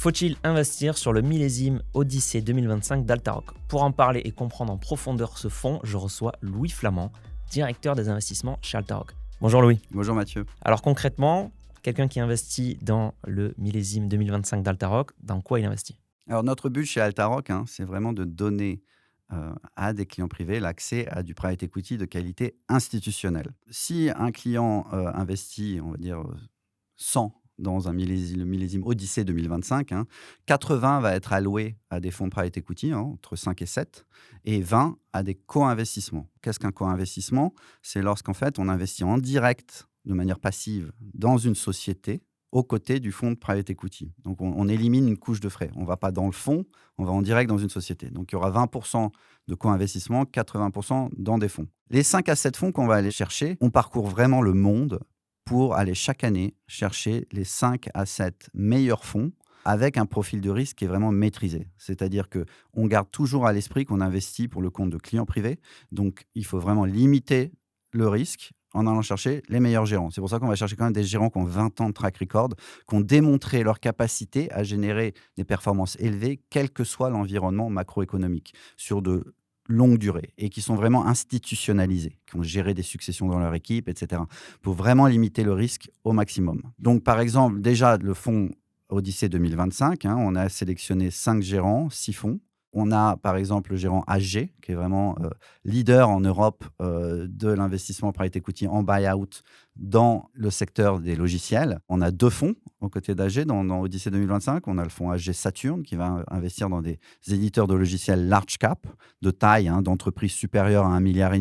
Faut-il investir sur le millésime Odyssée 2025 d'Altaroc? Pour en parler et comprendre en profondeur ce fonds, je reçois Louis Flamand, directeur des investissements chez Altaroc. Bonjour Louis. Bonjour Mathieu. Alors concrètement, quelqu'un qui investit dans le millésime 2025 d'Altaroc, dans quoi il investit? Alors notre but chez Altaroc, c'est vraiment de donner à des clients privés l'accès à du private equity de qualité institutionnelle. Si un client investit, on va dire, 100 dans le millésime Odyssée 2025, 80 va être alloué à des fonds de private equity, entre 5 et 7, et 20 à des co-investissements. Qu'est-ce qu'un co-investissement? C'est lorsqu'en fait on investit en direct, de manière passive, dans une société aux côtés du fonds de private equity. Donc, on élimine une couche de frais. On ne va pas dans le fonds, on va en direct dans une société. Donc, il y aura 20% de co-investissement, 80% dans des fonds. Les 5 à 7 fonds qu'on va aller chercher, on parcourt vraiment le monde pour aller chaque année chercher les 5 à 7 meilleurs fonds avec un profil de risque qui est vraiment maîtrisé. C'est-à-dire qu'on garde toujours à l'esprit qu'on investit pour le compte de clients privés. Donc, il faut vraiment limiter le risque en allant chercher les meilleurs gérants. C'est pour ça qu'on va chercher quand même des gérants qui ont 20 ans de track record, qui ont démontré leur capacité à générer des performances élevées, quel que soit l'environnement macroéconomique, sur de longue durée, et qui sont vraiment institutionnalisés, qui ont géré des successions dans leur équipe, etc., pour vraiment limiter le risque au maximum. Donc, par exemple, déjà, le fonds Odyssée 2025, on a sélectionné 5 gérants, 6 fonds. On a par exemple le gérant AG, qui est vraiment leader en Europe de l'investissement private equity en buyout dans le secteur des logiciels. On a 2 fonds aux côtés d'AG dans Odyssée 2025. On a le fonds AG Saturn qui va investir dans des éditeurs de logiciels large cap, de taille, d'entreprise supérieure à 1,5 milliard.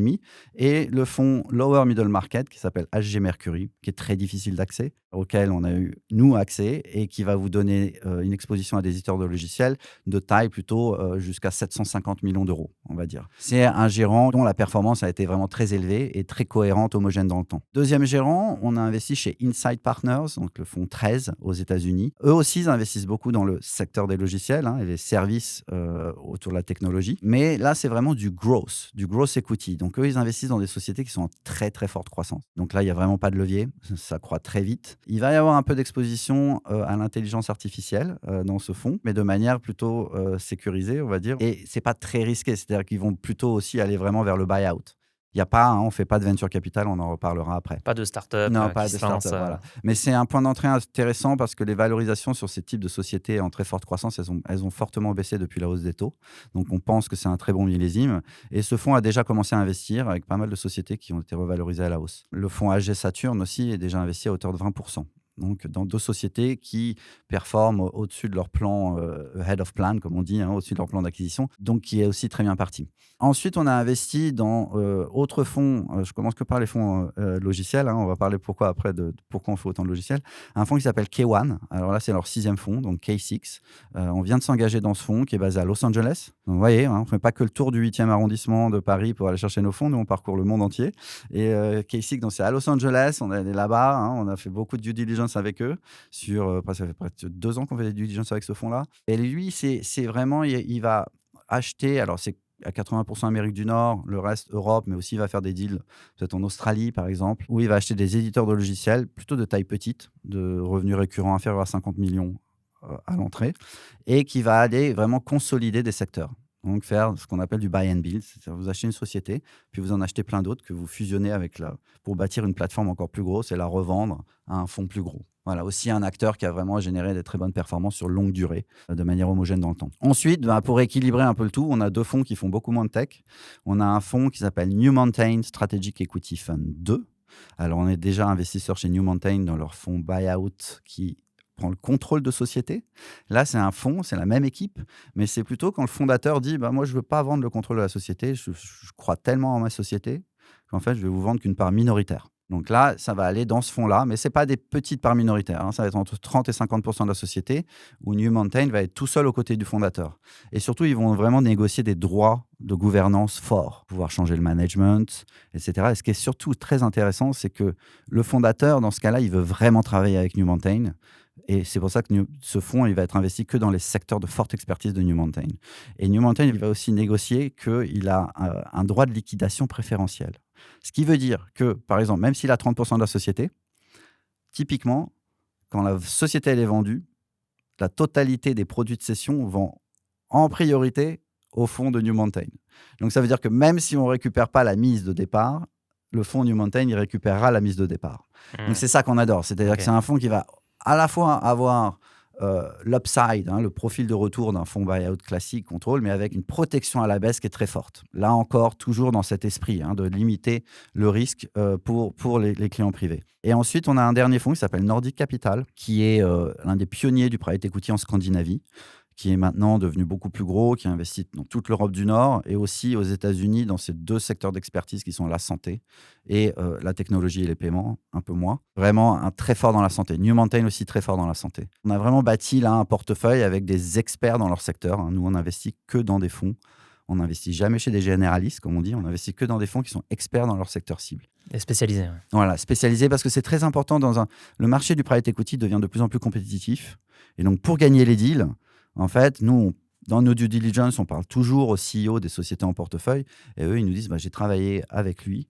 Et le fonds Lower Middle Market qui s'appelle AG Mercury, qui est très difficile d'accès, auquel on a eu, nous, accès, et qui va vous donner une exposition à des éditeurs de logiciels de taille plutôt jusqu'à 750 millions d'euros, on va dire. C'est un gérant dont la performance a été vraiment très élevée et très cohérente, homogène dans le temps. Deuxième gérant, on a investi chez Insight Partners, donc le fonds 13 aux États-Unis. Eux aussi, ils investissent beaucoup dans le secteur des logiciels et les services autour de la technologie. Mais là, c'est vraiment du growth equity. Donc eux, ils investissent dans des sociétés qui sont en très, très forte croissance. Donc là, il n'y a vraiment pas de levier. Ça croît très vite. Il va y avoir un peu d'exposition à l'intelligence artificielle dans ce fonds, mais de manière plutôt sécurisée, on va dire. Et c'est pas très risqué, c'est-à-dire qu'ils vont plutôt aussi aller vraiment vers le buyout. Il y a pas, on fait pas de venture capital, on en reparlera après. Pas de start-up Non, pas qui de se lance. start-up, voilà. Mais c'est un point d'entrée intéressant parce que les valorisations sur ces types de sociétés en très forte croissance, elles ont fortement baissé depuis la hausse des taux. Donc, on pense que c'est un très bon millésime. Et ce fonds a déjà commencé à investir avec pas mal de sociétés qui ont été revalorisées à la hausse. Le fonds AG Saturn aussi est déjà investi à hauteur de 20%. Donc, dans 2 sociétés qui performent au-dessus de leur plan, head of plan, comme on dit, au-dessus de leur plan d'acquisition, donc qui est aussi très bien parti. Ensuite, on a investi dans autres fonds. Je commence que par les fonds logiciels. On va parler pourquoi après de pourquoi on fait autant de logiciels. Un fonds qui s'appelle K1. Alors là, c'est leur 6e fonds, donc K6. On vient de s'engager dans ce fonds qui est basé à Los Angeles. Donc, vous voyez, on ne fait pas que le tour du 8e arrondissement de Paris pour aller chercher nos fonds. Nous, on parcourt le monde entier. Et K6, donc c'est à Los Angeles. On est allé là-bas. On a fait beaucoup de due diligence avec eux ça fait presque 2 ans qu'on fait des due diligence avec ce fonds-là. Et lui, c'est vraiment, il va acheter, alors c'est à 80% Amérique du Nord, le reste Europe, mais aussi il va faire des deals peut-être en Australie par exemple, où il va acheter des éditeurs de logiciels plutôt de taille petite, de revenus récurrents inférieurs à 50 millions à l'entrée, et qui va aller vraiment consolider des secteurs. Donc faire ce qu'on appelle du buy and build, c'est-à-dire vous achetez une société, puis vous en achetez plein d'autres que vous fusionnez avec pour bâtir une plateforme encore plus grosse et la revendre à un fonds plus gros. Voilà, aussi un acteur qui a vraiment généré des très bonnes performances sur longue durée, de manière homogène dans le temps. Ensuite, pour équilibrer un peu le tout, on a 2 fonds qui font beaucoup moins de tech. On a un fonds qui s'appelle New Mountain Strategic Equity Fund 2. Alors, on est déjà investisseur chez New Mountain dans leur fonds buyout qui prend le contrôle de société. Là, c'est un fonds, c'est la même équipe, mais c'est plutôt quand le fondateur dit moi, je ne veux pas vendre le contrôle de la société, je crois tellement en ma société qu'en fait, je vais vous vendre qu'une part minoritaire. Donc là, ça va aller dans ce fonds-là, mais ce n'est pas des petites parts minoritaires. Ça va être entre 30 et 50% de la société, où New Mountain va être tout seul aux côtés du fondateur. Et surtout, ils vont vraiment négocier des droits de gouvernance forts, pouvoir changer le management, etc. Et ce qui est surtout très intéressant, c'est que le fondateur, dans ce cas-là, il veut vraiment travailler avec New Mountain. Et c'est pour ça que ce fonds, il va être investi que dans les secteurs de forte expertise de New Mountain. Et New Mountain, il va aussi négocier qu'il a un droit de liquidation préférentiel. Ce qui veut dire que, par exemple, même s'il a 30% de la société, typiquement, quand la société elle est vendue, la totalité des produits de cession vont en priorité au fonds de New Mountain. Donc ça veut dire que même si on ne récupère pas la mise de départ, le fonds New Mountain, il récupérera la mise de départ. Donc c'est ça qu'on adore. C'est-à-dire que c'est un fonds qui va à la fois avoir l'upside, le profil de retour d'un fonds buyout classique contrôle, mais avec une protection à la baisse qui est très forte. Là encore, toujours dans cet esprit de limiter le risque pour les clients privés. Et ensuite, on a un dernier fonds qui s'appelle Nordic Capital, qui est l'un des pionniers du private equity en Scandinavie, qui est maintenant devenu beaucoup plus gros, qui investit dans toute l'Europe du Nord et aussi aux États-Unis dans ces 2 secteurs d'expertise qui sont la santé et la technologie et les paiements, un peu moins. Vraiment très fort dans la santé. New Mountain aussi très fort dans la santé. On a vraiment bâti là un portefeuille avec des experts dans leur secteur. Nous, on n'investit que dans des fonds. On n'investit jamais chez des généralistes, comme on dit. On n'investit que dans des fonds qui sont experts dans leur secteur cible. Et spécialisés. Ouais. Voilà, spécialisés parce que c'est très important. Le marché du private equity devient de plus en plus compétitif. Et donc, pour gagner les deals, en fait, nous, dans nos due diligence, on parle toujours aux CEO des sociétés en portefeuille. Et eux, ils nous disent j'ai travaillé avec lui.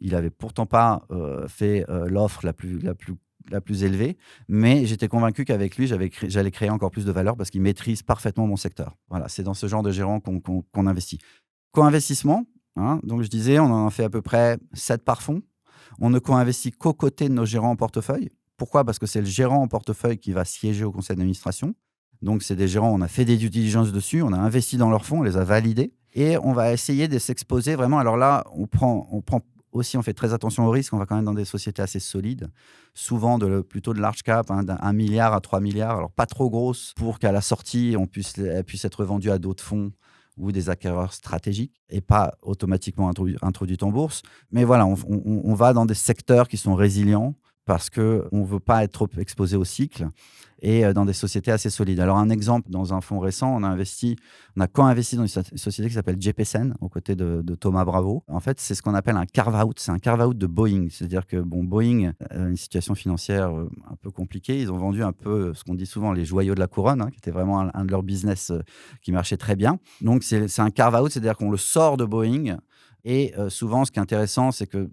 Il n'avait pourtant pas fait l'offre la plus élevée, mais j'étais convaincu qu'avec lui, j'allais créer encore plus de valeur parce qu'il maîtrise parfaitement mon secteur. Voilà, c'est dans ce genre de gérant qu'on investit. Co-investissement, donc je disais, on en a fait à peu près 7 par fonds. On ne co-investit qu'aux côtés de nos gérants en portefeuille. Pourquoi ? Parce que c'est le gérant en portefeuille qui va siéger au conseil d'administration. Donc, c'est des gérants, on a fait des due diligence dessus, on a investi dans leurs fonds, on les a validés et on va essayer de s'exposer vraiment. Alors là, on prend aussi, on fait très attention au risque. On va quand même dans des sociétés assez solides, souvent plutôt de large cap, d'1 milliard à 3 milliards. Alors, pas trop grosses pour qu'à la sortie, elle puisse être vendue à d'autres fonds ou des acquéreurs stratégiques et pas automatiquement introduite en bourse. Mais voilà, on va dans des secteurs qui sont résilients parce qu'on ne veut pas être trop exposé au cycle et dans des sociétés assez solides. Alors, un exemple, dans un fonds récent, on a co-investi dans une société qui s'appelle Jeppesen, aux côtés de Thomas Bravo. En fait, c'est ce qu'on appelle un carve-out. C'est un carve-out de Boeing. C'est-à-dire que Boeing a une situation financière un peu compliquée. Ils ont vendu un peu ce qu'on dit souvent les joyaux de la couronne, qui était vraiment un de leurs business qui marchait très bien. Donc, c'est un carve-out, c'est-à-dire qu'on le sort de Boeing. Et souvent, ce qui est intéressant, c'est que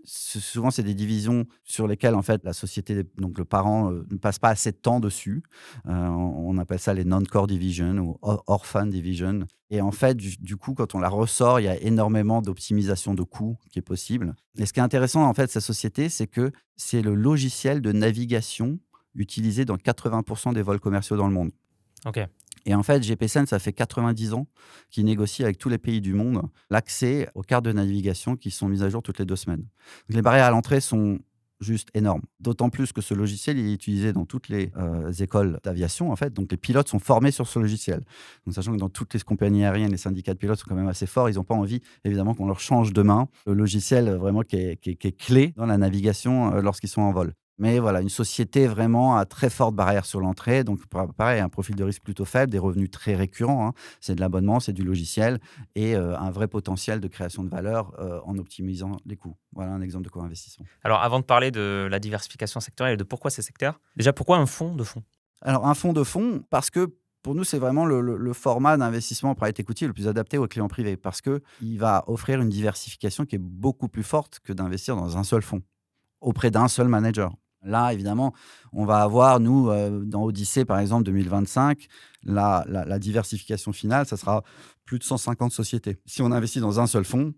souvent, c'est des divisions sur lesquelles, en fait, la société, donc le parent, ne passe pas assez de temps dessus. On appelle ça les non-core divisions ou orphan division. Et en fait, du coup, quand on la ressort, il y a énormément d'optimisation de coûts qui est possible. Et ce qui est intéressant, en fait, cette société, c'est que c'est le logiciel de navigation utilisé dans 80% des vols commerciaux dans le monde. OK. Et en fait, Jeppesen, ça fait 90 ans qu'ils négocient avec tous les pays du monde l'accès aux cartes de navigation qui sont mises à jour toutes les 2 semaines. Donc, les barrières à l'entrée sont juste énormes. D'autant plus que ce logiciel, il est utilisé dans toutes les écoles d'aviation, en fait. Donc, les pilotes sont formés sur ce logiciel. Donc, sachant que dans toutes les compagnies aériennes, les syndicats de pilotes sont quand même assez forts. Ils n'ont pas envie, évidemment, qu'on leur change de main le logiciel vraiment qui est clé dans la navigation lorsqu'ils sont en vol. Mais voilà, une société vraiment à très forte barrière sur l'entrée. Donc, pareil, un profil de risque plutôt faible, des revenus très récurrents. C'est de l'abonnement, c'est du logiciel et un vrai potentiel de création de valeur en optimisant les coûts. Voilà un exemple de co-investissement. Alors, avant de parler de la diversification sectorielle et de pourquoi ces secteurs, déjà, pourquoi un fonds de fonds ? Alors, un fonds de fonds, parce que pour nous, c'est vraiment le format d'investissement private equity le plus adapté aux clients privés parce qu'il va offrir une diversification qui est beaucoup plus forte que d'investir dans un seul fonds auprès d'un seul manager. Là, évidemment, on va avoir, nous, dans Odyssée, par exemple, 2025, la diversification finale, ça sera plus de 150 sociétés. Si on investit dans un seul fonds,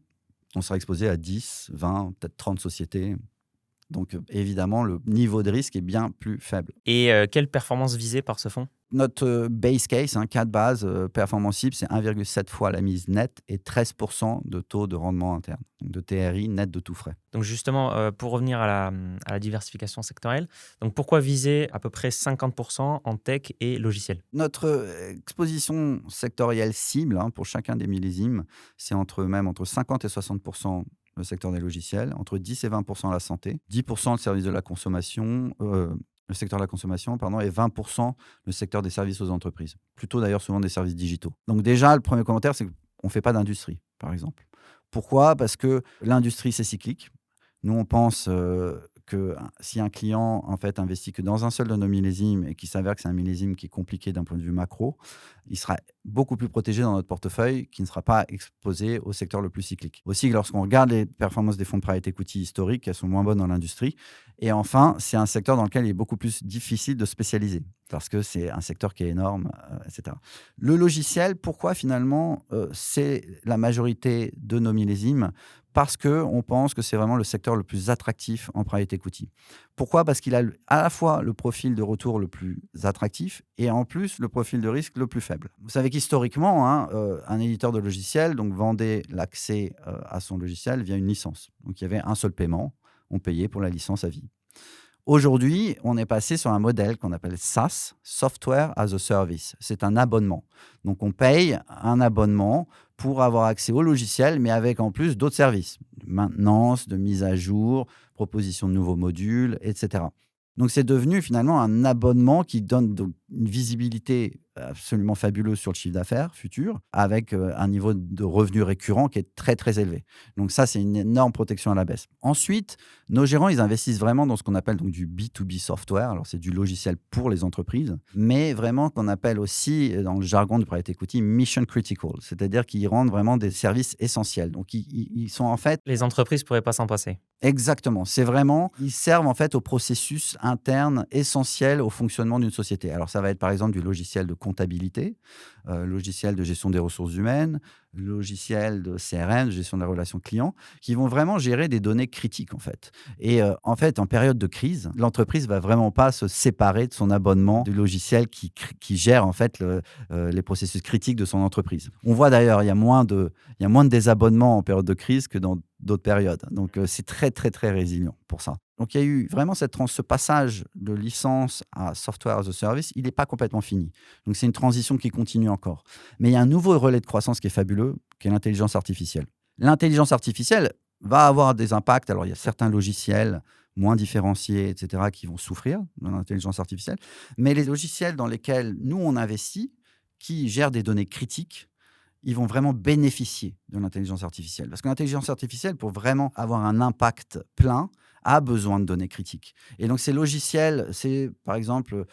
on sera exposé à 10, 20, peut-être 30 sociétés. Donc, évidemment, le niveau de risque est bien plus faible. Et quelle performance visée par ce fonds ? Notre base case, cas de base, performance cible, c'est 1,7 fois la mise nette et 13% de taux de rendement interne, donc de TRI net de tout frais. Donc justement, pour revenir à la diversification sectorielle, donc pourquoi viser à peu près 50% en tech et logiciel ? Notre exposition sectorielle cible pour chacun des millésimes, c'est entre 50 et 60% le secteur des logiciels, entre 10 et 20% la santé, 10% le service de la consommation, le secteur de la consommation, et 20% le secteur des services aux entreprises. Plutôt d'ailleurs souvent des services digitaux. Donc déjà, le premier commentaire, c'est qu'on ne fait pas d'industrie, par exemple. Pourquoi ? Parce que l'industrie, c'est cyclique. Nous, on pense que si un client en fait investit que dans un seul de nos millésimes et qu'il s'avère que c'est un millésime qui est compliqué d'un point de vue macro, il sera beaucoup plus protégé dans notre portefeuille, qui ne sera pas exposé au secteur le plus cyclique. Aussi, lorsqu'on regarde les performances des fonds de private equity historiques, elles sont moins bonnes dans l'industrie. Et enfin, c'est un secteur dans lequel il est beaucoup plus difficile de spécialiser parce que c'est un secteur qui est énorme, etc. Le logiciel, pourquoi finalement c'est la majorité de nos millésimes? Parce qu'on pense que c'est vraiment le secteur le plus attractif en private equity. Pourquoi? Parce qu'il a à la fois le profil de retour le plus attractif et en plus le profil de risque le plus faible. Vous savez qu'historiquement, hein, un éditeur de logiciel donc, vendait l'accès à son logiciel via une licence. Donc il y avait un seul paiement, on payait pour la licence à vie. Aujourd'hui, on est passé sur un modèle qu'on appelle SaaS, Software as a Service. C'est un abonnement. Donc, on paye un abonnement pour avoir accès au logiciel, mais avec en plus d'autres services, de maintenance, de mise à jour, proposition de nouveaux modules, etc. Donc, c'est devenu finalement un abonnement qui donne donc une visibilité absolument fabuleuse sur le chiffre d'affaires futur, avec un niveau de revenu récurrent qui est très, très élevé. Donc ça, c'est une énorme protection à la baisse. Ensuite, nos gérants, ils investissent vraiment dans ce qu'on appelle donc du B2B software. Alors, c'est du logiciel pour les entreprises, mais vraiment qu'on appelle aussi, dans le jargon du private equity, mission critical, c'est-à-dire qu'ils rendent vraiment des services essentiels. Donc, ils sont en fait... Les entreprises ne pourraient pas s'en passer. Exactement. C'est vraiment, ils servent en fait au processus interne essentiel au fonctionnement d'une société. Alors, ça va être par exemple du logiciel de comptabilité, logiciel de gestion des ressources humaines, logiciel de CRM, de gestion de la relation client, qui vont vraiment gérer des données critiques en fait. Et en fait, en période de crise, l'entreprise va vraiment pas se séparer de son abonnement du logiciel qui gère en fait les processus critiques de son entreprise. On voit d'ailleurs, il y a moins de désabonnements en période de crise que dans d'autres périodes. Donc, c'est très, très, très résilient pour ça. Donc, il y a eu vraiment ce passage de licence à Software as a Service, il n'est pas complètement fini. Donc, c'est une transition qui continue encore. Mais il y a un nouveau relais de croissance qui est fabuleux, qui est l'intelligence artificielle. L'intelligence artificielle va avoir des impacts. Alors, il y a certains logiciels moins différenciés, etc., qui vont souffrir de l'intelligence artificielle. Mais les logiciels dans lesquels nous, on investit, qui gèrent des données critiques, ils vont vraiment bénéficier de l'intelligence artificielle. Parce que l'intelligence artificielle, pour vraiment avoir un impact plein, a besoin de données critiques. Et donc, ces logiciels, c'est par exemple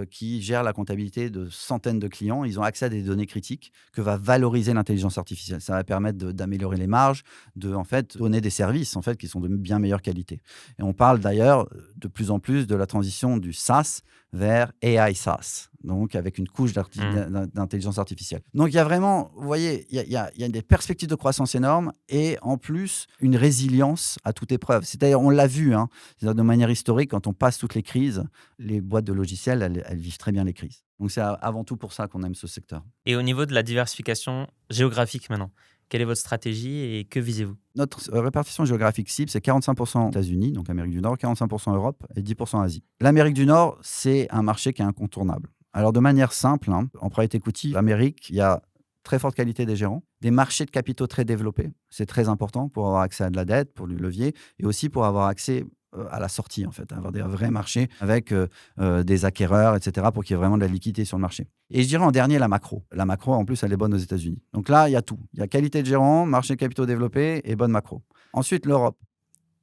qui gèrent la comptabilité de centaines de clients, ils ont accès à des données critiques que va valoriser l'intelligence artificielle. Ça va permettre d'améliorer les marges, de en fait, donner des services en fait, qui sont de bien meilleure qualité. Et on parle d'ailleurs de plus en plus de la transition du SaaS vers AI SaaS, donc avec une couche d'intelligence artificielle. Donc, il y a vraiment, vous voyez, il y a des perspectives de croissance énormes et en plus, une résilience à toute épreuve. C'est-à-dire, on l'a vu, hein, de manière historique, quand on passe toutes les crises, les boîtes de logiciels, elles vivent très bien les crises. Donc, c'est avant tout pour ça qu'on aime ce secteur. Et au niveau de la diversification géographique maintenant, quelle est votre stratégie et que visez-vous? Notre répartition géographique cible, c'est 45% États-Unis, donc Amérique du Nord, 45% Europe et 10% Asie. L'Amérique du Nord, c'est un marché qui est incontournable. Alors, de manière simple, hein, en private equity, l'Amérique, il y a très forte qualité des gérants, des marchés de capitaux très développés. C'est très important pour avoir accès à de la dette, pour du levier, et aussi pour avoir accès à la sortie, en fait, avoir des vrais marchés avec des acquéreurs, etc., pour qu'il y ait vraiment de la liquidité sur le marché. Et je dirais en dernier, la macro. La macro, en plus, elle est bonne aux États-Unis. Donc là, il y a tout. Il y a qualité de gérant, marché de capitaux développé et bonne macro. Ensuite, l'Europe.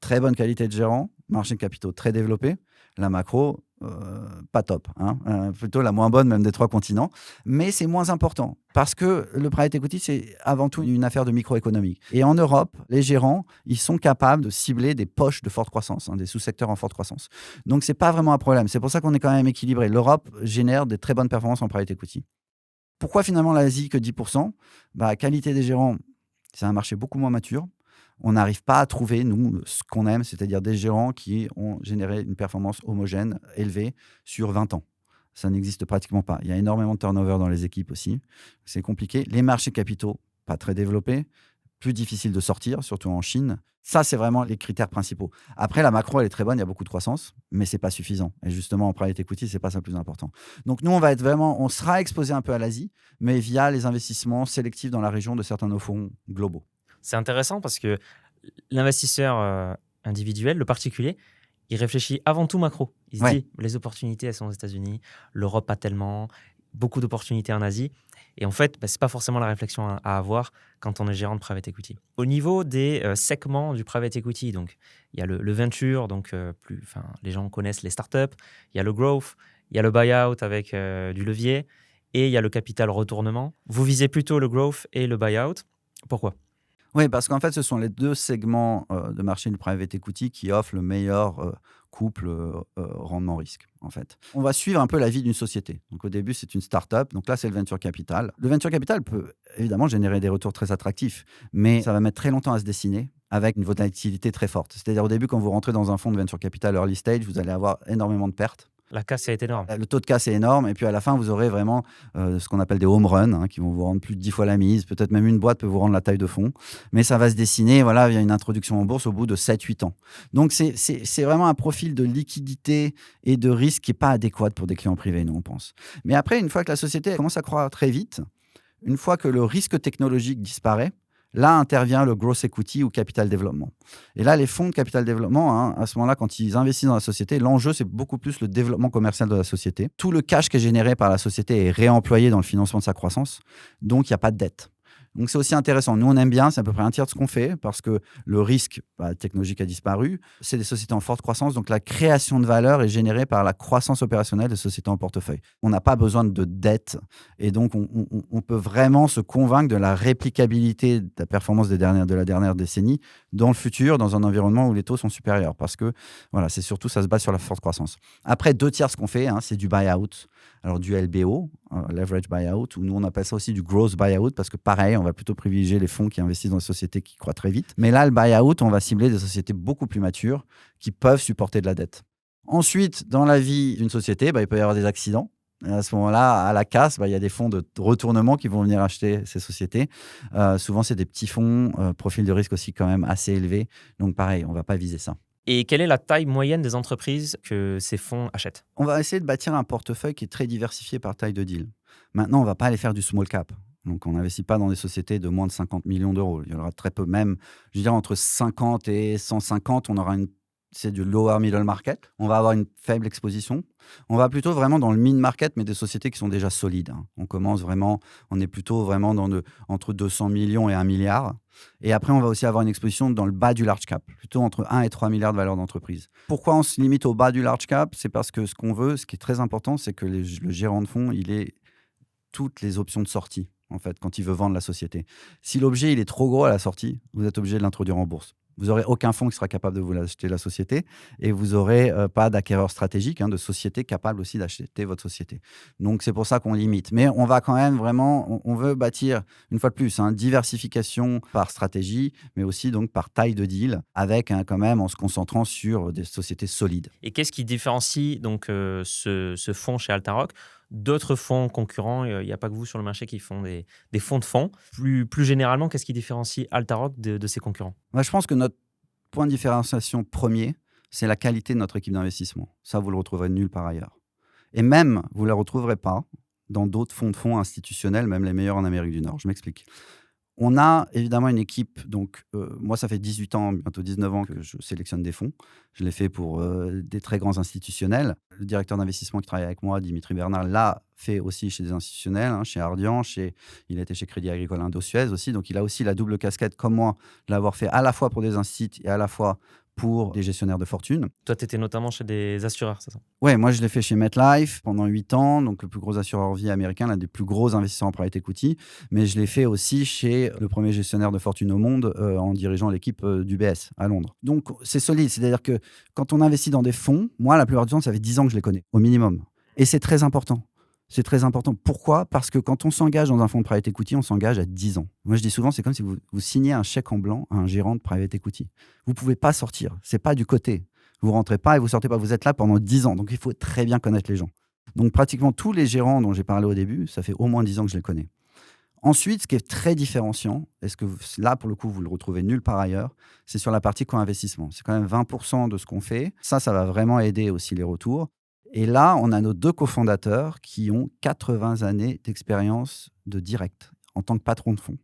Très bonne qualité de gérant, marché de capitaux très développé. La macro, pas top, hein. Plutôt la moins bonne même des 3 continents. Mais c'est moins important parce que le private equity, c'est avant tout une affaire de microéconomie. Et en Europe, les gérants, ils sont capables de cibler des poches de forte croissance, hein, des sous-secteurs en forte croissance. Donc, c'est pas vraiment un problème. C'est pour ça qu'on est quand même équilibré. L'Europe génère des très bonnes performances en private equity. Pourquoi finalement l'Asie que 10%? Qualité des gérants, c'est un marché beaucoup moins mature. On n'arrive pas à trouver, nous, ce qu'on aime, c'est-à-dire des gérants qui ont généré une performance homogène, élevée, sur 20 ans. Ça n'existe pratiquement pas. Il y a énormément de turnover dans les équipes aussi. C'est compliqué. Les marchés capitaux, pas très développés. Plus difficile de sortir, surtout en Chine. Ça, c'est vraiment les critères principaux. Après, la macro, elle est très bonne, il y a beaucoup de croissance, mais ce n'est pas suffisant. Et justement, en private equity, ce n'est pas ça le plus important. Donc, nous, on sera exposé un peu à l'Asie, mais via les investissements sélectifs dans la région de certains de nos fonds globaux. C'est intéressant parce que l'investisseur individuel, le particulier, il réfléchit avant tout macro. Il se dit, les opportunités, elles sont aux États-Unis, l'Europe pas tellement. beaucoup d'opportunités en Asie. Et en fait, ce n'est pas forcément la réflexion à avoir quand on est gérant de private equity. Au niveau des segments du private equity, donc il y a le venture, donc les gens connaissent les startups, il y a le growth, il y a le buyout avec du levier, et il y a le capital retournement. Vous visez plutôt le growth et le buyout. Pourquoi? Oui, parce qu'en fait, ce sont les 2 segments, de marché du private equity qui offrent le meilleur, couple, rendement-risque, en fait. On va suivre un peu la vie d'une société. Donc au début, c'est une start-up, donc là, c'est le venture capital. Le venture capital peut évidemment générer des retours très attractifs, mais ça va mettre très longtemps à se dessiner avec une volatilité très forte. C'est-à-dire au début, quand vous rentrez dans un fonds de venture capital early stage, vous allez avoir énormément de pertes. La casse est énorme. Le taux de casse est énorme et puis à la fin, vous aurez vraiment, ce qu'on appelle des home runs, hein, qui vont vous rendre plus de 10 fois la mise. Peut-être même une boîte peut vous rendre la taille de fonds. Mais ça va se dessiner, voilà, via une introduction en bourse au bout de 7-8 ans. Donc c'est vraiment un profil de liquidité et de risque qui n'est pas adéquat pour des clients privés, nous, on pense. Mais après, une fois que la société commence à croître très vite, une fois que le risque technologique disparaît, là intervient le growth equity ou capital développement. Et là, les fonds de capital développement, hein, à ce moment-là, quand ils investissent dans la société, l'enjeu, c'est beaucoup plus le développement commercial de la société. Tout le cash qui est généré par la société est réemployé dans le financement de sa croissance. Donc, il n'y a pas de dette. Donc, c'est aussi intéressant. Nous, on aime bien, c'est à peu près un tiers de ce qu'on fait parce que le risque technologique a disparu. C'est des sociétés en forte croissance. Donc, la création de valeur est générée par la croissance opérationnelle des sociétés en portefeuille. On n'a pas besoin de dette. Et donc, on peut vraiment se convaincre de la réplicabilité de la performance de la dernière décennie dans le futur, dans un environnement où les taux sont supérieurs. Parce que, voilà, c'est surtout, ça se base sur la forte croissance. Après, 2 tiers ce qu'on fait, hein, c'est du buyout. Alors, du LBO, leverage buyout, ou nous, on appelle ça aussi du growth buyout parce que, pareil, on va plutôt privilégier les fonds qui investissent dans des sociétés qui croient très vite. Mais là, le buyout, on va cibler des sociétés beaucoup plus matures qui peuvent supporter de la dette. Ensuite, dans la vie d'une société, il peut y avoir des accidents. Et à ce moment-là, à la casse, il y a des fonds de retournement qui vont venir acheter ces sociétés. Souvent, c'est des petits fonds, profil de risque aussi quand même assez élevé. Donc, pareil, on ne va pas viser ça. Et quelle est la taille moyenne des entreprises que ces fonds achètent? On va essayer de bâtir un portefeuille qui est très diversifié par taille de deal. Maintenant, on ne va pas aller faire du small cap. Donc, on n'investit pas dans des sociétés de moins de 50 millions d'euros. Il y en aura très peu, même, je dirais, entre 50 et 150, c'est du lower middle market. On va avoir une faible exposition. On va plutôt vraiment dans le mid market, mais des sociétés qui sont déjà solides, hein. On est plutôt vraiment entre 200 millions et 1 milliard. Et après, on va aussi avoir une exposition dans le bas du large cap, plutôt entre 1 et 3 milliards de valeur d'entreprise. Pourquoi on se limite au bas du large cap? C'est parce que ce qu'on veut, ce qui est très important, c'est que le gérant de fonds, il ait toutes les options de sortie, en fait, quand il veut vendre la société. Si l'objet il est trop gros à la sortie, vous êtes obligé de l'introduire en bourse. Vous n'aurez aucun fonds qui sera capable de vous acheter la société et vous n'aurez pas d'acquéreur stratégique, hein, de société capable aussi d'acheter votre société. Donc, c'est pour ça qu'on limite. Mais on va quand même vraiment, on veut bâtir, une fois de plus, hein, diversification par stratégie, mais aussi donc par taille de deal, avec quand même en se concentrant sur des sociétés solides. Et qu'est-ce qui différencie donc ce fonds chez Altaroc d'autres fonds concurrents? Il n'y a pas que vous sur le marché qui font des fonds de fonds. Plus généralement, qu'est-ce qui différencie Altaroc de ses concurrents? Moi, je pense que notre point de différenciation premier, c'est la qualité de notre équipe d'investissement. Ça, vous le retrouverez nulle part ailleurs. Et même, vous ne le retrouverez pas dans d'autres fonds institutionnels, même les meilleurs en Amérique du Nord. Je m'explique. On a évidemment une équipe, donc moi ça fait 18 ans, bientôt 19 ans que je sélectionne des fonds. Je l'ai fait pour des très grands institutionnels. Le directeur d'investissement qui travaille avec moi, Dimitri Bernard, l'a fait aussi chez des institutionnels, hein, chez Ardian, il a été chez Crédit Agricole Indo-Suez aussi. Donc il a aussi la double casquette, comme moi, de l'avoir fait à la fois pour des instituts et à la fois pour des gestionnaires de fortune. Toi, tu étais notamment chez des assureurs, c'est ça? Ouais, moi je l'ai fait chez MetLife pendant 8 ans, donc le plus gros assureur vie américain, l'un des plus gros investisseurs en private equity. Mais je l'ai fait aussi chez le premier gestionnaire de fortune au monde en dirigeant l'équipe d'UBS à Londres. Donc c'est solide, c'est-à-dire que quand on investit dans des fonds, moi la plupart du temps, ça fait 10 ans que je les connais, au minimum. Et c'est très important. C'est très important. Pourquoi? Parce que quand on s'engage dans un fonds de private equity, on s'engage à 10 ans. Moi, je dis souvent, c'est comme si vous signez un chèque en blanc à un gérant de private equity. Vous ne pouvez pas sortir. Ce n'est pas du côté. Vous ne rentrez pas et vous ne sortez pas. Vous êtes là pendant 10 ans. Donc, il faut très bien connaître les gens. Donc, pratiquement tous les gérants dont j'ai parlé au début, ça fait au moins 10 ans que je les connais. Ensuite, ce qui est très différenciant, là, pour le coup, vous le retrouvez nulle part ailleurs, c'est sur la partie co-investissement. C'est quand même 20% de ce qu'on fait. Ça va vraiment aider aussi les retours. Et là, on a nos 2 cofondateurs qui ont 80 années d'expérience de direct en tant que patron de fonds.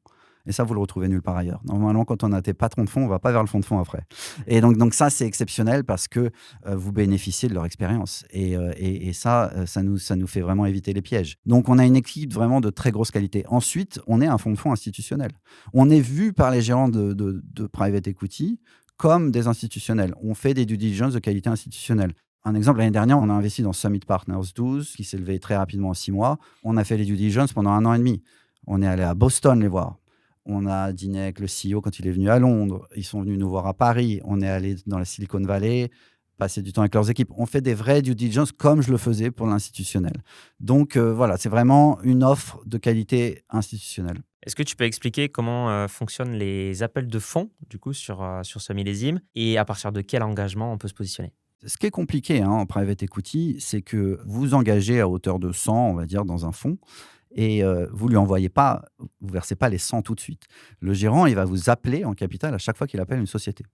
Et ça, vous le retrouvez nulle part ailleurs. Normalement, quand on a été patron de fonds, on ne va pas vers le fonds de fonds après. Et donc ça, c'est exceptionnel parce que vous bénéficiez de leur expérience. Et ça, ça nous fait vraiment éviter les pièges. Donc, on a une équipe vraiment de très grosse qualité. Ensuite, on est un fonds de fonds institutionnel. On est vu par les gérants de private equity comme des institutionnels. On fait des due diligence de qualité institutionnelle. Un exemple, l'année dernière, on a investi dans Summit Partners 12, qui s'est levé très rapidement en 6 mois. On a fait les due diligence pendant 1 an et demi. On est allé à Boston les voir. On a dîné avec le CEO quand il est venu à Londres. Ils sont venus nous voir à Paris. On est allé dans la Silicon Valley, passer du temps avec leurs équipes. On fait des vrais due diligence comme je le faisais pour l'institutionnel. Donc voilà, c'est vraiment une offre de qualité institutionnelle. Est-ce que tu peux expliquer comment fonctionnent les appels de fonds du coup sur ce millésime et à partir de quel engagement on peut se positionner? Ce qui est compliqué en private equity, c'est que vous engagez à hauteur de 100, on va dire, dans un fonds. Et vous lui envoyez pas, vous versez pas les 100 tout de suite. Le gérant, il va vous appeler en capital à chaque fois qu'il appelle une société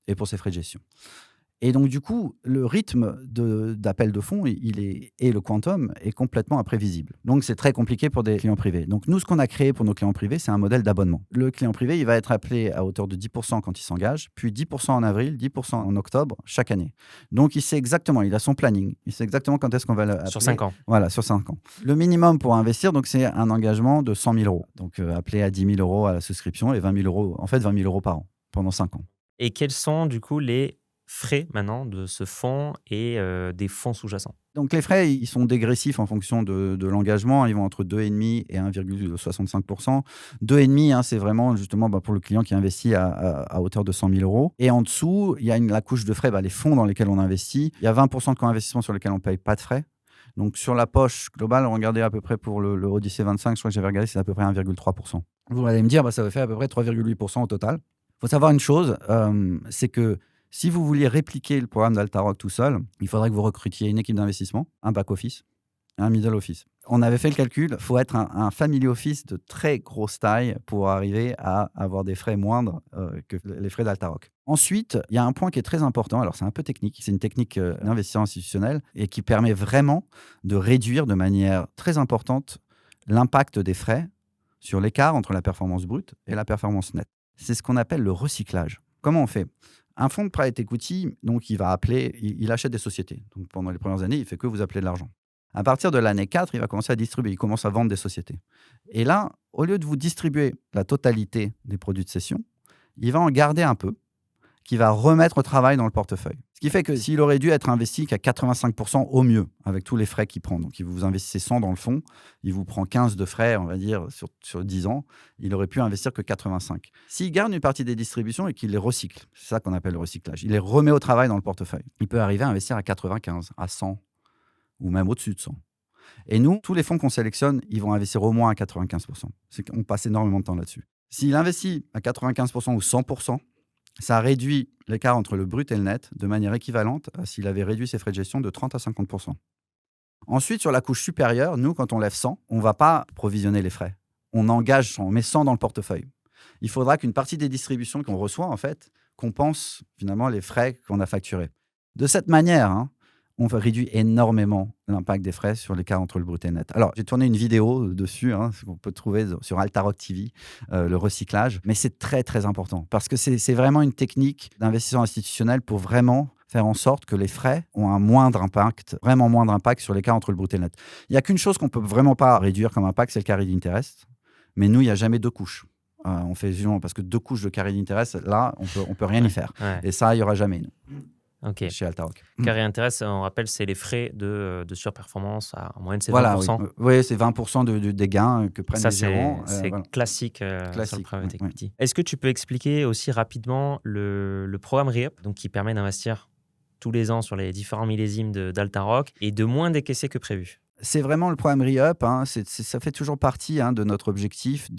et pour ses frais de gestion. Et donc, du coup, le rythme d'appel de fonds et le quantum est complètement imprévisible. Donc, c'est très compliqué pour des clients privés. Donc, nous, ce qu'on a créé pour nos clients privés, c'est un modèle d'abonnement. Le client privé, il va être appelé à hauteur de 10% quand il s'engage, puis 10% en avril, 10% en octobre, chaque année. Donc, il sait exactement, il a son planning. Il sait exactement quand est-ce qu'on va l'appeler. Sur 5 ans. Voilà, sur 5 ans. Le minimum pour investir, donc, c'est un engagement de 100 000 euros. Donc, appelé à 10 000 euros à la souscription et 20 000 euros, en fait, 20 000 euros par an pendant 5 ans. Et quels sont du coup les frais maintenant de ce fonds et des fonds sous-jacents? Donc les frais, ils sont dégressifs en fonction de l'engagement. Ils vont entre 2,5 et 1,65 %. 2,5, c'est vraiment justement pour le client qui investit à hauteur de 100 000 euros. Et en dessous, il y a la couche de frais, les fonds dans lesquels on investit. Il y a 20% de co-investissement sur lesquels on ne paye pas de frais. Donc sur la poche globale, regardez à peu près pour le Odyssey 25, je crois que j'avais regardé, c'est à peu près 1,3%. Vous allez me dire, ça fait à peu près 3,8% au total. Il faut savoir une chose, c'est que si vous vouliez répliquer le programme d'Altaroc tout seul, il faudrait que vous recrutiez une équipe d'investissement, un back-office et un middle office. On avait fait le calcul, il faut être un family office de très grosse taille pour arriver à avoir des frais moindres que les frais d'Altaroc. Ensuite, il y a un point qui est très important, alors c'est un peu technique, c'est une technique d'investissement institutionnel et qui permet vraiment de réduire de manière très importante l'impact des frais sur l'écart entre la performance brute et la performance nette. C'est ce qu'on appelle le recyclage. Comment on fait ? Un fonds de private equity, donc il va appeler, il achète des sociétés. Donc pendant les premières années, il fait que vous appeler de l'argent. À partir de l'année 4, il va commencer à distribuer, il commence à vendre des sociétés. Et là, au lieu de vous distribuer la totalité des produits de cession, il va en garder un peu, qui va remettre au travail dans le portefeuille. Ce qui fait que s'il aurait dû être investi qu'à 85% au mieux, avec tous les frais qu'il prend, donc il vous investissez 100 dans le fonds, il vous prend 15 de frais, on va dire, sur 10 ans, il aurait pu investir que 85. S'il garde une partie des distributions et qu'il les recycle, c'est ça qu'on appelle le recyclage, il les remet au travail dans le portefeuille, il peut arriver à investir à 95, à 100, ou même au-dessus de 100. Et nous, tous les fonds qu'on sélectionne, ils vont investir au moins à 95%. On passe énormément de temps là-dessus. S'il investit à 95% ou 100%, ça réduit l'écart entre le brut et le net de manière équivalente à s'il avait réduit ses frais de gestion de 30 à 50%. Ensuite, sur la couche supérieure, nous, quand on lève 100, on ne va pas provisionner les frais. On engage 100, on met 100 dans le portefeuille. Il faudra qu'une partie des distributions qu'on reçoit, en fait, compense finalement les frais qu'on a facturés. De cette manière, on réduit énormément l'impact des frais sur l'écart entre le brut et le net. Alors, j'ai tourné une vidéo dessus, qu'on peut trouver sur Altaroc TV, le recyclage. Mais c'est très, très important parce que c'est vraiment une technique d'investissement institutionnel pour vraiment faire en sorte que les frais ont un moindre impact, vraiment moindre impact sur l'écart entre le brut et le net. Il n'y a qu'une chose qu'on ne peut vraiment pas réduire comme impact, c'est le carry d'interest. Mais nous, il n'y a jamais 2 couches. On fait justement parce que 2 couches de carry d'interest, là, on peut rien y faire. Ouais. Et ça, il n'y aura jamais. Ok. Chez Altaroc. Carré intérêt, on rappelle, c'est les frais de surperformance. En moyenne, c'est 20%. Voilà, oui, c'est 20% des gains que prennent les gérants. C'est voilà. classique sur le private equity. Ouais. Est-ce que tu peux expliquer aussi rapidement le programme Re-Up, donc qui permet d'investir tous les ans sur les différents millésimes d'Altaroc et de moins décaisser que prévu? C'est vraiment le programme Re-Up. Ça fait toujours partie de notre objectif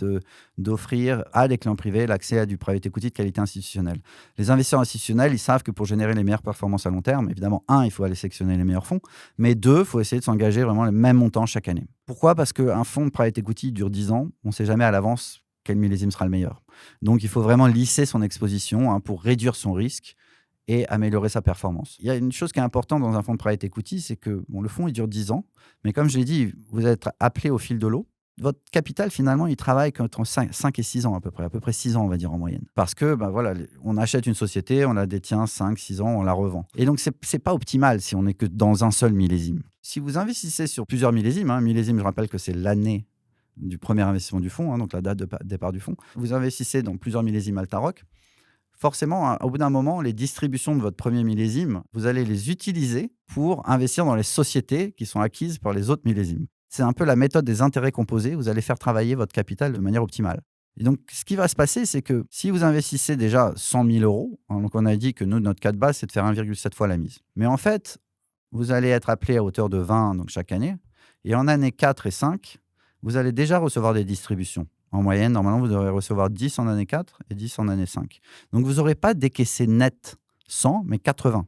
d'offrir à des clients privés l'accès à du private equity de qualité institutionnelle. Les investisseurs institutionnels, ils savent que pour générer les meilleures performances à long terme, évidemment, 1, il faut aller sélectionner les meilleurs fonds, mais 2, il faut essayer de s'engager vraiment le même montant chaque année. Pourquoi ? Parce qu'un fonds de private equity dure 10 ans, on ne sait jamais à l'avance quel millésime sera le meilleur. Donc, il faut vraiment lisser son exposition pour réduire son risque et améliorer sa performance. Il y a une chose qui est importante dans un fonds de private equity, c'est que le fonds, il dure 10 ans, mais comme je l'ai dit, vous êtes appelé au fil de l'eau. votre capital, finalement, il travaille entre 5 et 6 ans à peu près 6 ans, on va dire, en moyenne. Parce que, voilà, on achète une société, on la détient 5, 6 ans, on la revend. Et donc, c'est pas optimal si on n'est que dans un seul millésime. Si vous investissez sur plusieurs millésimes, millésime, je rappelle que c'est l'année du premier investissement du fonds, donc la date de départ du fonds, vous investissez dans plusieurs millésimes Altaroc, forcément, au bout d'un moment, les distributions de votre premier millésime, vous allez les utiliser pour investir dans les sociétés qui sont acquises par les autres millésimes. C'est un peu la méthode des intérêts composés. Vous allez faire travailler votre capital de manière optimale. Et donc, ce qui va se passer, c'est que si vous investissez déjà 100 000 euros, donc on a dit que nous, notre cas de base, c'est de faire 1,7 fois la mise. Mais en fait, vous allez être appelé à hauteur de 20 donc chaque année. Et en année 4 et 5, vous allez déjà recevoir des distributions. En moyenne, normalement, vous devrez recevoir 10 en année 4 et 10 en année 5. Donc, vous n'aurez pas décaissé net 100, mais 80.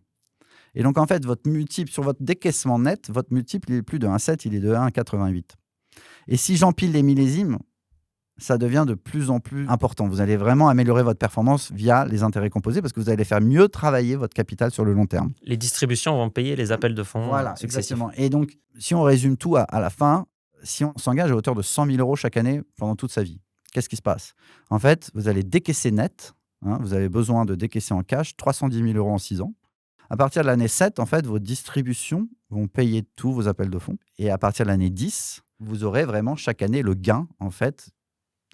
Et donc, en fait, votre multiple, sur votre décaissement net, votre multiple, il est plus de 1,7, il est de 1,88. Et si j'empile les millésimes, ça devient de plus en plus important. Vous allez vraiment améliorer votre performance via les intérêts composés parce que vous allez faire mieux travailler votre capital sur le long terme. Les distributions vont payer les appels de fonds successifs. Exactement. Et donc, si on résume tout à la fin, si on s'engage à hauteur de 100 000 euros chaque année pendant toute sa vie, qu'est-ce qui se passe? En fait, vous allez décaisser net, vous avez besoin de décaisser en cash 310 000 euros en 6 ans. À partir de l'année 7, en fait, vos distributions vont payer tous vos appels de fonds. Et à partir de l'année 10, vous aurez vraiment chaque année le gain, en fait,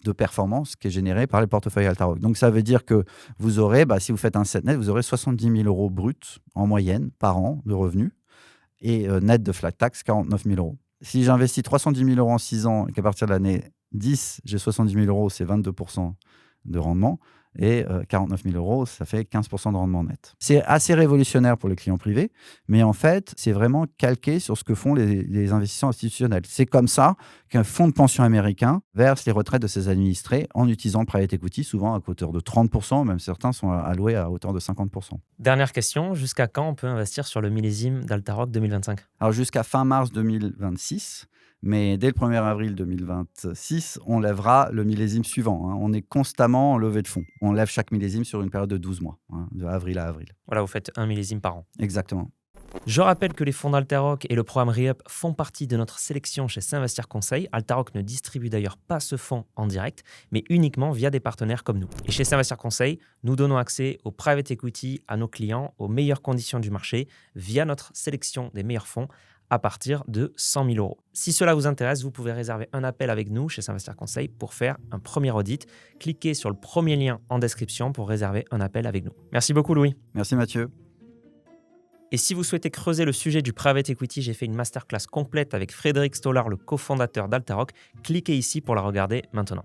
de performance qui est généré par les portefeuilles Altaroc. Donc, ça veut dire que vous aurez, si vous faites un 7 net, vous aurez 70 000 euros bruts en moyenne par an de revenus et net de flat tax, 49 000 euros. Si j'investis 310 000 euros en 6 ans et qu'à partir de l'année 10, j'ai 70 000 euros, c'est 22% de rendement. Et 49 000 euros, ça fait 15% de rendement net. C'est assez révolutionnaire pour les clients privés, mais en fait, c'est vraiment calqué sur ce que font les investisseurs institutionnels. C'est comme ça qu'un fonds de pension américain verse les retraites de ses administrés en utilisant le private equity, souvent à hauteur de 30%, même certains sont alloués à hauteur de 50%. Dernière question, jusqu'à quand on peut investir sur le millésime d'Altaroc 2025? Alors jusqu'à fin mars 2026. Mais dès le 1er avril 2026, on lèvera le millésime suivant. On est constamment en levée de fonds. On lève chaque millésime sur une période de 12 mois, de avril à avril. Voilà, vous faites un millésime par an. Exactement. Je rappelle que les fonds d'Altaroc et le programme Re-Up font partie de notre sélection chez S'Investir Conseil. Altaroc ne distribue d'ailleurs pas ce fonds en direct, mais uniquement via des partenaires comme nous. Et chez S'Investir Conseil, nous donnons accès au private equity à nos clients aux meilleures conditions du marché via notre sélection des meilleurs fonds à partir de 100 000 euros. Si cela vous intéresse, vous pouvez réserver un appel avec nous chez S'Investir Conseil pour faire un premier audit. Cliquez sur le premier lien en description pour réserver un appel avec nous. Merci beaucoup Louis. Merci Mathieu. Et si vous souhaitez creuser le sujet du private equity, j'ai fait une masterclass complète avec Frédéric Stollard, le cofondateur d'Altaroc. Cliquez ici pour la regarder maintenant.